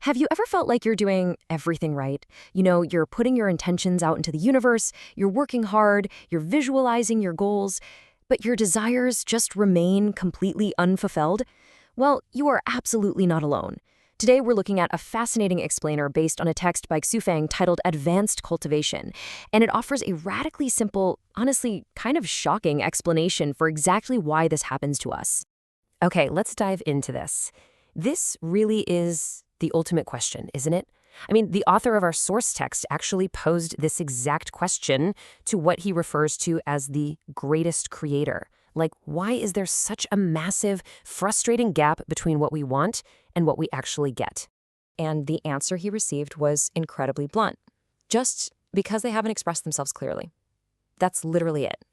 Have you ever felt like you're doing everything right? You're putting your intentions out into the universe, you're working hard, you're visualizing your goals, but your desires just remain completely unfulfilled? Well, you are absolutely not alone. Today, we're looking at a fascinating explainer based on a text by Xufeng titled Advanced Cultivation, and it offers a radically simple, honestly, kind of shocking explanation for exactly why this happens to us. Okay, let's dive into this. This really is the ultimate question, isn't it? I mean, the author of our source text actually posed this exact question to what he refers to as the greatest creator. Like, why is there such a massive, frustrating gap between what we want and what we actually get? And the answer he received was incredibly blunt. Just because they haven't expressed themselves clearly. That's literally it.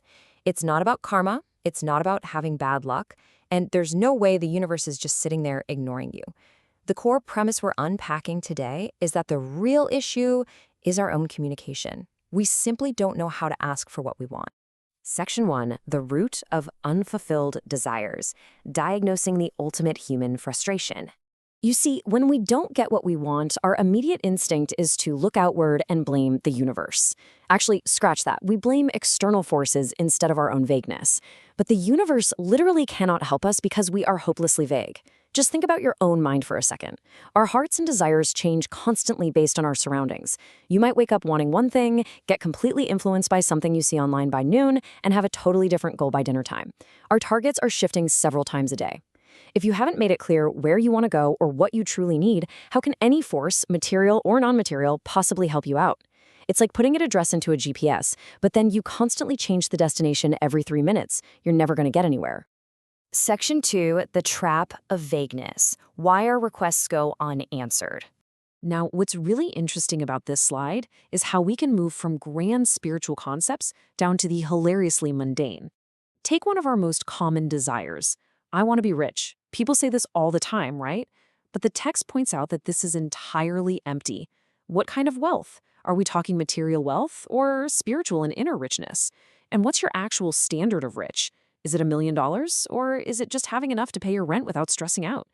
It's not about karma. It's not about having bad luck. And there's no way the universe is just sitting there ignoring you. The core premise we're unpacking today is that the real issue is our own communication. We simply don't know how to ask for what we want. Section 1, the root of unfulfilled desires, diagnosing the ultimate human frustration. You see, when we don't get what we want, our immediate instinct is to look outward and blame the universe. Actually, scratch that. We blame external forces instead of our own vagueness. But the universe literally cannot help us because we are hopelessly vague. Just think about your own mind for a second. Our hearts and desires change constantly based on our surroundings. You might wake up wanting one thing, get completely influenced by something you see online by noon, and have a totally different goal by dinner time. Our targets are shifting several times a day. If you haven't made it clear where you want to go or what you truly need, how can any force, material or non-material, possibly help you out? It's like putting an address into a GPS, but then you constantly change the destination every 3 minutes. You're never going to get anywhere. Section 2, the trap of vagueness. Why our requests go unanswered. Now, what's really interesting about this slide is how we can move from grand spiritual concepts down to the hilariously mundane. Take one of our most common desires. I want to be rich. People say this all the time, right? But the text points out that this is entirely empty. What kind of wealth? Are we talking material wealth or spiritual and inner richness? And what's your actual standard of rich? Is it $1 million, or is it just having enough to pay your rent without stressing out?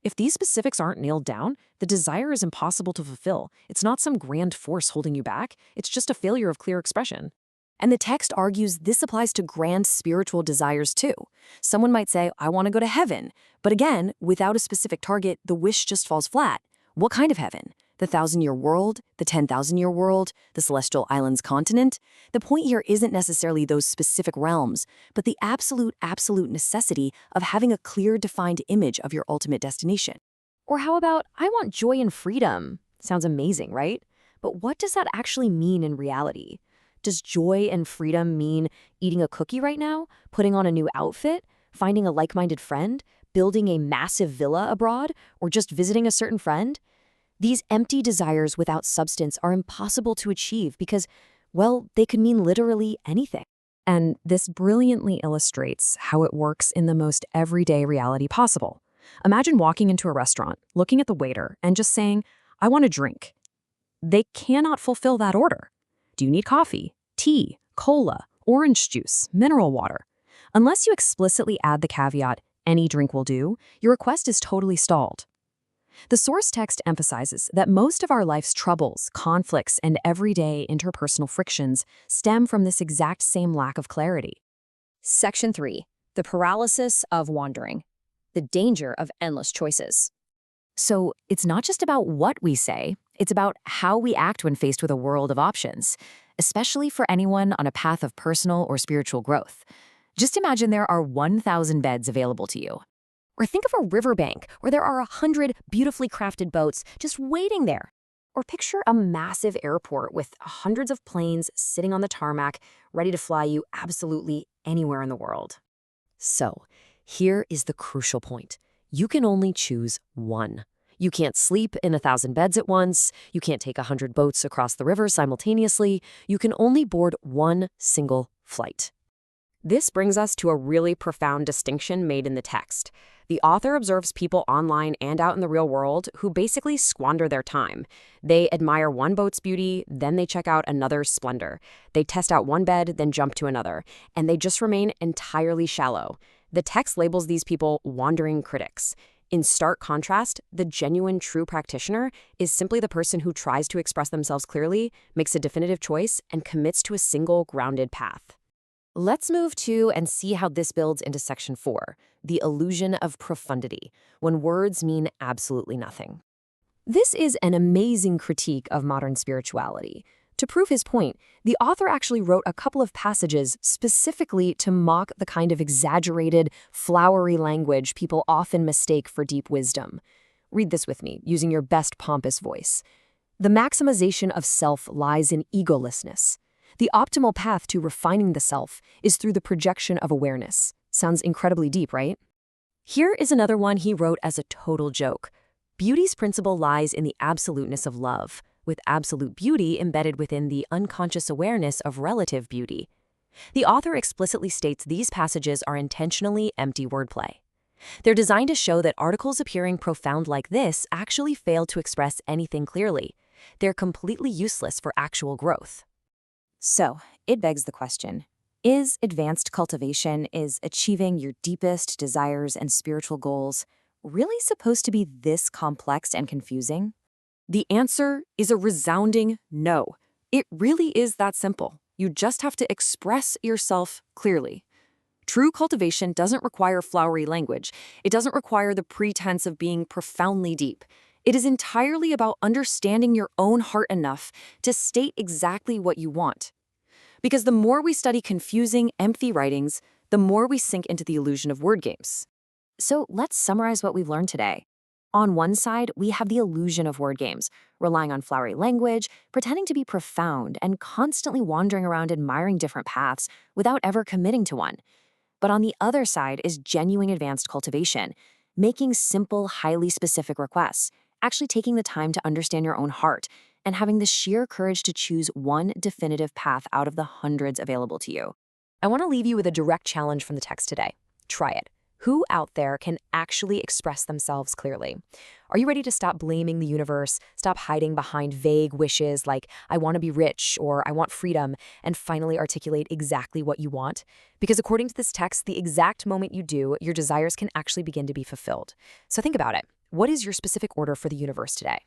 If these specifics aren't nailed down, the desire is impossible to fulfill. It's not some grand force holding you back. It's just a failure of clear expression. And the text argues this applies to grand spiritual desires too. Someone might say, I want to go to heaven. But again, without a specific target, the wish just falls flat. What kind of heaven? The 1,000-year world? The 10,000-year world? The celestial islands continent? The point here isn't necessarily those specific realms, but the absolute necessity of having a clear, defined image of your ultimate destination. Or how about, I want joy and freedom? Sounds amazing, right? But what does that actually mean in reality? Does joy and freedom mean eating a cookie right now, putting on a new outfit, finding a like-minded friend, building a massive villa abroad, or just visiting a certain friend? These empty desires without substance are impossible to achieve because, well, they could mean literally anything. And this brilliantly illustrates how it works in the most everyday reality possible. Imagine walking into a restaurant, looking at the waiter, and just saying, I want a drink. They cannot fulfill that order. Do you need coffee, tea, cola, orange juice, mineral water? Unless you explicitly add the caveat, any drink will do, your request is totally stalled. The source text emphasizes that most of our life's troubles, conflicts, and everyday interpersonal frictions stem from this exact same lack of clarity. Section 3, the paralysis of wandering, the danger of endless choices. So it's not just about what we say, it's about how we act when faced with a world of options, especially for anyone on a path of personal or spiritual growth. Just imagine there are 1,000 beds available to you. Or think of a riverbank where there are 100 beautifully crafted boats just waiting there. Or picture a massive airport with hundreds of planes sitting on the tarmac, ready to fly you absolutely anywhere in the world. So, here is the crucial point. You can only choose one. You can't sleep in 1,000 beds at once. You can't take 100 boats across the river simultaneously. You can only board one single flight. This brings us to a really profound distinction made in the text. The author observes people online and out in the real world who basically squander their time. They admire one boat's beauty, then they check out another's splendor. They test out one bed, then jump to another. And they just remain entirely shallow. The text labels these people wandering critics. In stark contrast, the genuine true practitioner is simply the person who tries to express themselves clearly, makes a definitive choice, and commits to a single grounded path. Let's move to and see how this builds into Section 4, the illusion of profundity, when words mean absolutely nothing. This is an amazing critique of modern spirituality. To prove his point, the author actually wrote a couple of passages specifically to mock the kind of exaggerated, flowery language people often mistake for deep wisdom. Read this with me, using your best pompous voice. The maximization of self lies in egolessness. The optimal path to refining the self is through the projection of awareness. Sounds incredibly deep, right? Here is another one he wrote as a total joke. Beauty's principle lies in the absoluteness of love, with absolute beauty embedded within the unconscious awareness of relative beauty. The author explicitly states these passages are intentionally empty wordplay. They're designed to show that articles appearing profound like this actually fail to express anything clearly. They're completely useless for actual growth. So, it begs the question, is advanced cultivation, is achieving your deepest desires and spiritual goals really supposed to be this complex and confusing? The answer is a resounding no. It really is that simple. You just have to express yourself clearly. True cultivation doesn't require flowery language. It doesn't require the pretense of being profoundly deep. It is entirely about understanding your own heart enough to state exactly what you want. Because the more we study confusing, empty writings, the more we sink into the illusion of word games. So let's summarize what we've learned today. On one side, we have the illusion of word games, relying on flowery language, pretending to be profound, and constantly wandering around admiring different paths without ever committing to one. But on the other side is genuine advanced cultivation, making simple, highly specific requests, actually taking the time to understand your own heart, and having the sheer courage to choose one definitive path out of the hundreds available to you. I want to leave you with a direct challenge from the text today. Try it. Who out there can actually express themselves clearly? Are you ready to stop blaming the universe, stop hiding behind vague wishes like, I want to be rich or I want freedom, and finally articulate exactly what you want? Because according to this text, the exact moment you do, your desires can actually begin to be fulfilled. So think about it. What is your specific order for the universe today?